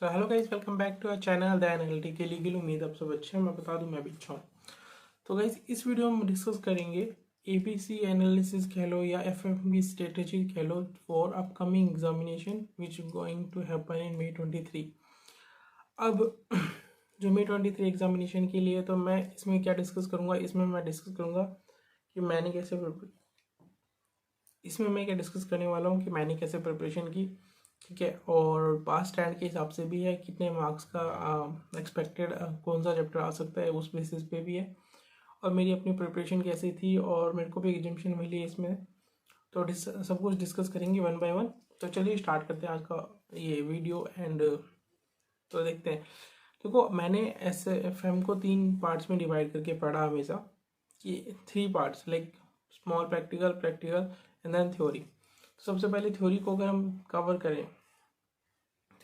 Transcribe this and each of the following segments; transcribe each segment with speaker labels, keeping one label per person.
Speaker 1: So hello guys, welcome back to our channel the analytically Gill. उम्मीद आप सब अच्छे हैं। मैं बता दूं मैं भी अच्छा हूँ। तो गाइज इस वीडियो में हम डिस्कस करेंगे एबीसी एनालिसिस कह लो या एफएमबी स्ट्रेटेजी कह लो for upcoming examination which going to happen in May 23। अब जो May 23 एग्जामिनेशन के लिए तो मैं इसमें क्या डिस्कस करूँगा, इसमें मैं डिस्कस करूँगा कि मैंने कैसे इसमें मैं क्या डिस्कस करने वाला हूँ कि मैंने कैसे प्रिपरेशन की, ठीक है। और पास स्टैंड के हिसाब से भी है, कितने मार्क्स का एक्सपेक्टेड कौन सा चैप्टर आ सकता है उस बेसिस पे भी है, और मेरी अपनी प्रिपरेशन कैसी थी और मेरे को भी एग्जामिशन मिली है इसमें। तो सब कुछ डिस्कस करेंगे वन बाय वन। तो चलिए स्टार्ट करते हैं आज का ये वीडियो एंड तो देखते हैं। देखो, मैंने SFM को 3 पार्ट्स में डिवाइड करके पढ़ा हमेशा, कि 3 parts like small practical, practical and then theory. तो सबसे पहले थ्योरी को अगर हम कवर करें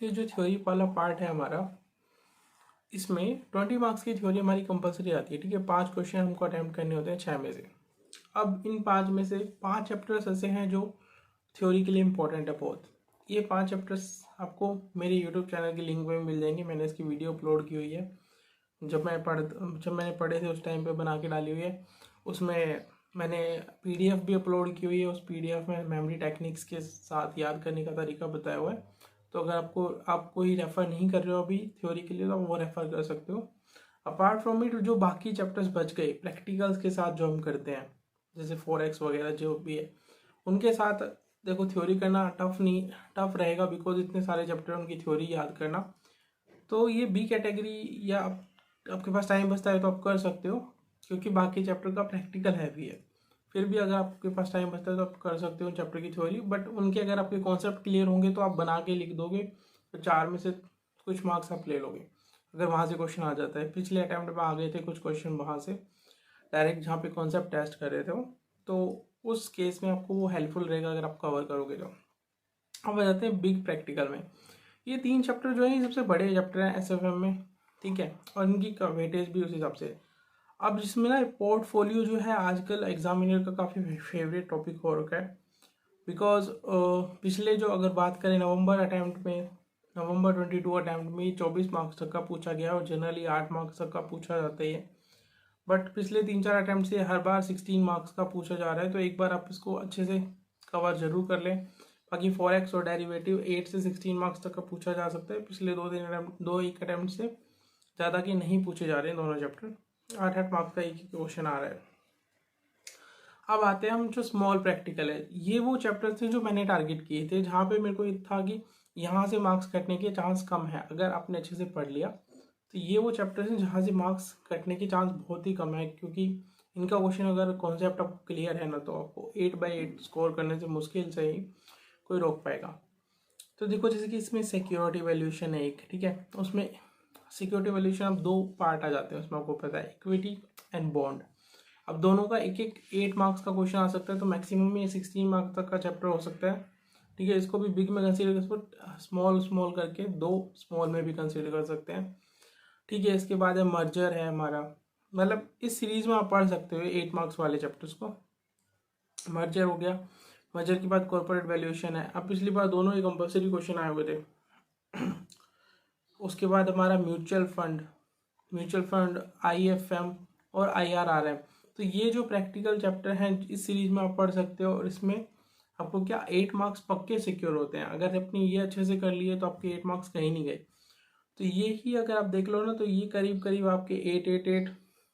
Speaker 1: तो ये जो थ्योरी वाला पार्ट है हमारा, इसमें 20 मार्क्स की थ्योरी हमारी कंपलसरी आती है, ठीक है। 5 क्वेश्चन हमको अटैम्प्ट करने होते हैं 6 में से। अब इन 5 में से 5 चैप्टर्स ऐसे हैं जो थ्योरी के लिए इंपॉर्टेंट है बहुत। ये 5 चैप्टर्स आपको मेरे यूट्यूब चैनल की लिंक में मिल जाएंगे। मैंने इसकी वीडियो अपलोड की हुई है, जब मैंने पढ़े थे उस टाइम पे बना के डाली हुई है। उसमें मैंने PDF भी अपलोड की हुई है। उस PDF में मेमोरी टेक्निक्स के साथ याद करने का तरीका बताया हुआ है। तो अगर आप कोई रेफ़र नहीं कर रहे हो अभी थ्योरी के लिए तो आप वो रेफ़र कर सकते हो। अपार्ट फ्रॉम इट, जो बाकी चैप्टर्स बच गए प्रैक्टिकल्स के साथ जो हम करते हैं, जैसे 4x वगैरह जो भी है, उनके साथ देखो थ्योरी करना टफ रहेगा, बिकॉज इतने सारे चैप्टर उनकी थ्योरी याद करना। तो ये बी कैटेगरी या आपके पास टाइम बचता है तो आप कर सकते हो, क्योंकि बाकी चैप्टर का प्रैक्टिकल हैवी है। फिर भी अगर आपके पास टाइम बचता है तो आप कर सकते हो चैप्टर की थ्योरी, बट उनके अगर आपके कॉन्सेप्ट क्लियर होंगे तो आप बना के लिख दोगे तो 4 में से कुछ मार्क्स आप ले लोगे, अगर वहाँ से क्वेश्चन आ जाता है। पिछले अटैम्प्ट में आ गए थे कुछ क्वेश्चन वहाँ से डायरेक्ट, जहाँ पे कॉन्सेप्ट टेस्ट कर रहे थे वो, तो उस केस में आपको वो हेल्पफुल रहेगा अगर आप कवर करोगे तो। अब आ जाते हैं बिग प्रैक्टिकल में। ये 3 चैप्टर जो है ये सबसे बड़े चैप्टर हैं SFM में, ठीक है, और इनकी वेटेज भी उस हिसाब से। अब जिसमें ना पोर्टफोलियो जो है आजकल एग्जामिनर का काफ़ी फेवरेट टॉपिक हो रखा है, बिकॉज पिछले जो अगर बात करें नवंबर 22 अटैम्प्ट में 24 मार्क्स तक का पूछा गया और जनरली 8 मार्क्स तक का पूछा जाता ही है। बट पिछले 3-4 अटैम्प्ट से हर बार 16 मार्क्स का पूछा जा रहा है, तो एक बार आप इसको अच्छे से कवर जरूर कर लें। बाकी 4x और डेरिवेटिव 8 से 16 मार्क्स तक का पूछा जा सकता है। पिछले 2-1 अटैम्प्ट से ज़्यादा के नहीं पूछे जा रहे हैं दोनों चैप्टर। 8-8 मार्क्स का एक क्वेश्चन आ रहा है। अब आते हैं हम जो स्मॉल प्रैक्टिकल है, ये वो चैप्टर थे जो मैंने टारगेट किए थे, जहाँ पे मेरे को ये था कि यहाँ से मार्क्स कटने के चांस कम है अगर आपने अच्छे से पढ़ लिया। तो ये वो चैप्टर्स हैं जहाँ से मार्क्स कटने के चांस बहुत ही कम है, क्योंकि इनका क्वेश्चन अगर कॉन्सेप्ट आपको क्लियर है ना तो आपको 8/8 स्कोर करने से मुश्किल से ही कोई रोक पाएगा। तो देखो, जैसे कि इसमें सिक्योरिटी वैल्यूएशन है एक, ठीक है। उसमें सिक्योरिटी वैल्यूएशन अब 2 पार्ट आ जाते हैं उसमें, आपको पता है, इक्विटी एंड बॉन्ड। अब दोनों का एक 8 मार्क्स का क्वेश्चन आ सकता है, तो मैक्सिमम ये 16 मार्क्स तक का चैप्टर हो सकता है, ठीक है। इसको भी बिग में कंसीडर कर, स्मॉल करके 2 स्मॉल में भी कंसीडर कर सकते हैं, ठीक है। इसके बाद है मर्जर है हमारा, मतलब इस सीरीज में आप पढ़ सकते हो 8 मार्क्स वाले चैप्टर्स को। मर्जर हो गया, मर्जर के बाद कॉर्पोरेट वैल्यूएशन है। अब पिछली बार दोनों ही कंपलसरी क्वेश्चन आए हुए थे। उसके बाद हमारा म्यूचुअल फंड IFM और IRRM। तो ये जो प्रैक्टिकल चैप्टर हैं इस सीरीज में आप पढ़ सकते हो, और इसमें आपको क्या 8 मार्क्स पक्के सिक्योर होते हैं। अगर अपनी ये अच्छे से कर लिए तो आपके 8 मार्क्स कहीं नहीं गए। तो ये ही अगर आप देख लो ना, तो ये करीब करीब आपके 8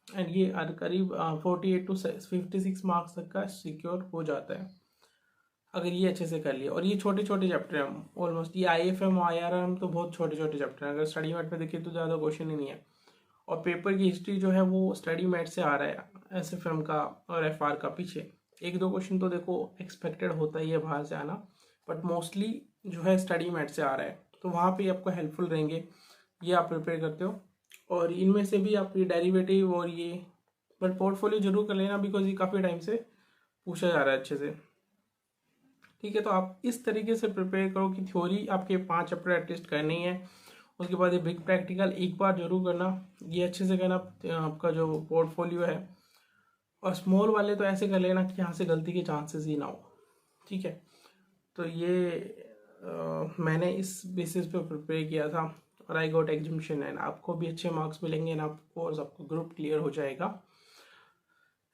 Speaker 1: एंड ये करीब 48 to 56 मार्क्स तक का सिक्योर हो जाता है अगर ये अच्छे से कर लिया। और ये छोटे छोटे चैप्टर हैं ऑलमोस्ट, ये IFM और IRM तो बहुत छोटे छोटे चैप्टर हैं। अगर स्टडी मैट में देखिए तो ज़्यादा क्वेश्चन ही नहीं है। और पेपर की हिस्ट्री जो है वो स्टडी मैट से आ रहा है SFM का और FR का। पीछे 1-2 क्वेश्चन तो देखो एक्सपेक्टेड होता ही है बाहर से आना, बट मोस्टली जो है स्टडी मैट से आ रहा है, तो वहाँ पे आपको हेल्पफुल रहेंगे ये आप प्रिपेयर करते हो। और इनमें से भी आप ये डेरिवेटिव और ये, बट पोर्टफोलियो जरूर कर लेना, बिकॉज ये काफ़ी टाइम से पूछा जा रहा है अच्छे से, ठीक है। तो आप इस तरीके से प्रिपेयर करो कि थ्योरी आपके 5 चैप्टर एटलीस्ट करनी है। उसके बाद ये बिग प्रैक्टिकल एक बार जरूर करना, ये अच्छे से करना आपका जो पोर्टफोलियो है। और स्मॉल वाले तो ऐसे कर लेना कि यहाँ से गलती के चांसेस ही ना हो, ठीक है। तो ये मैंने इस बेसिस पे प्रिपेयर किया था। और आई गॉट एग्जामिशन एंड आपको भी अच्छे मार्क्स मिलेंगे एंड आपको और आपको ग्रुप क्लियर हो जाएगा।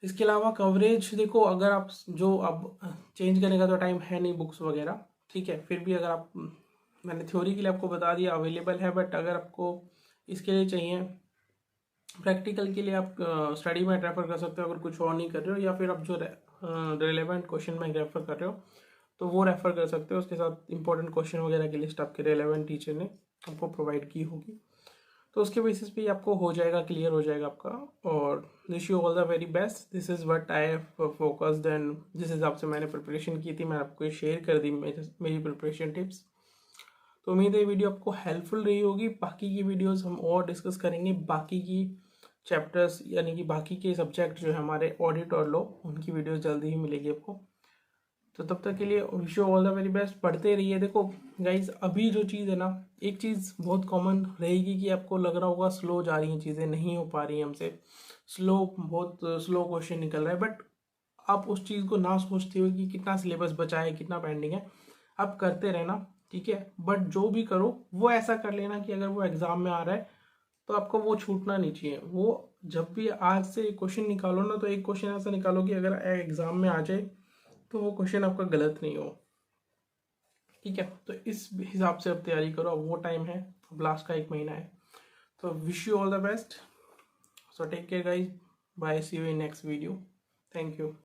Speaker 1: इसके अलावा कवरेज देखो, अगर आप जो अब चेंज करने का तो टाइम है नहीं बुक्स वगैरह, ठीक है, फिर भी अगर आप, मैंने थ्योरी के लिए आपको बता दिया अवेलेबल है, बट अगर आपको इसके लिए चाहिए प्रैक्टिकल के लिए आप स्टडी में रेफर कर सकते हो अगर कुछ और नहीं कर रहे हो, या फिर आप जो रिलेवेंट क्वेश्चन में रेफर कर रहे हो तो वो रेफर कर सकते हो। उसके साथ इंपॉर्टेंट क्वेश्चन वगैरह की लिस्ट आपके रिलेवेंट टीचर ने आपको प्रोवाइड की होगी, तो उसके बेसिस पे आपको हो जाएगा, क्लियर हो जाएगा आपका। और wish you all the very best. This is what I have focused and जिस हिसाब से मैंने प्रिपरेशन की थी मैंने आपको ये शेयर कर दी मेरी प्रिपरेशन टिप्स। तो उम्मीद है ये वीडियो आपको हेल्पफुल रही होगी। बाकी की वीडियोस हम और डिस्कस करेंगे, बाकी की चैप्टर्स यानी कि बाकी के सब्जेक्ट जो है हमारे ऑडिट और लॉ, उनकी वीडियोस जल्दी ही मिलेगी आपको। तो तब तक के लिए wish you all the very best, पढ़ते रहिए। देखो गाइज, अभी जो चीज़ है ना, एक चीज़ बहुत कॉमन रहेगी कि आपको लग रहा होगा स्लो जा रही हैं चीज़ें, नहीं हो पा रही हैं हमसे, बहुत स्लो क्वेश्चन निकल रहा है, बट आप उस चीज़ को ना सोचते हुए कि कितना सिलेबस बचा है, कितना पेंडिंग है, आप करते रहना, ठीक है। बट जो भी करो वो ऐसा कर लेना कि अगर वो एग्ज़ाम में आ रहा है तो आपको वो छूटना नहीं चाहिए। वो जब भी आज से एक क्वेश्चन निकालो ना, तो एक क्वेश्चन ऐसा निकालो कि अगर एग्ज़ाम में आ जाए तो वो क्वेश्चन आपका गलत नहीं हो, ठीक है। तो इस हिसाब से अब तैयारी करो, अब वो टाइम है, अब लास्ट का 1 महीना है। तो wish you all the best, so take care guys, bye, see you in next video, thank you.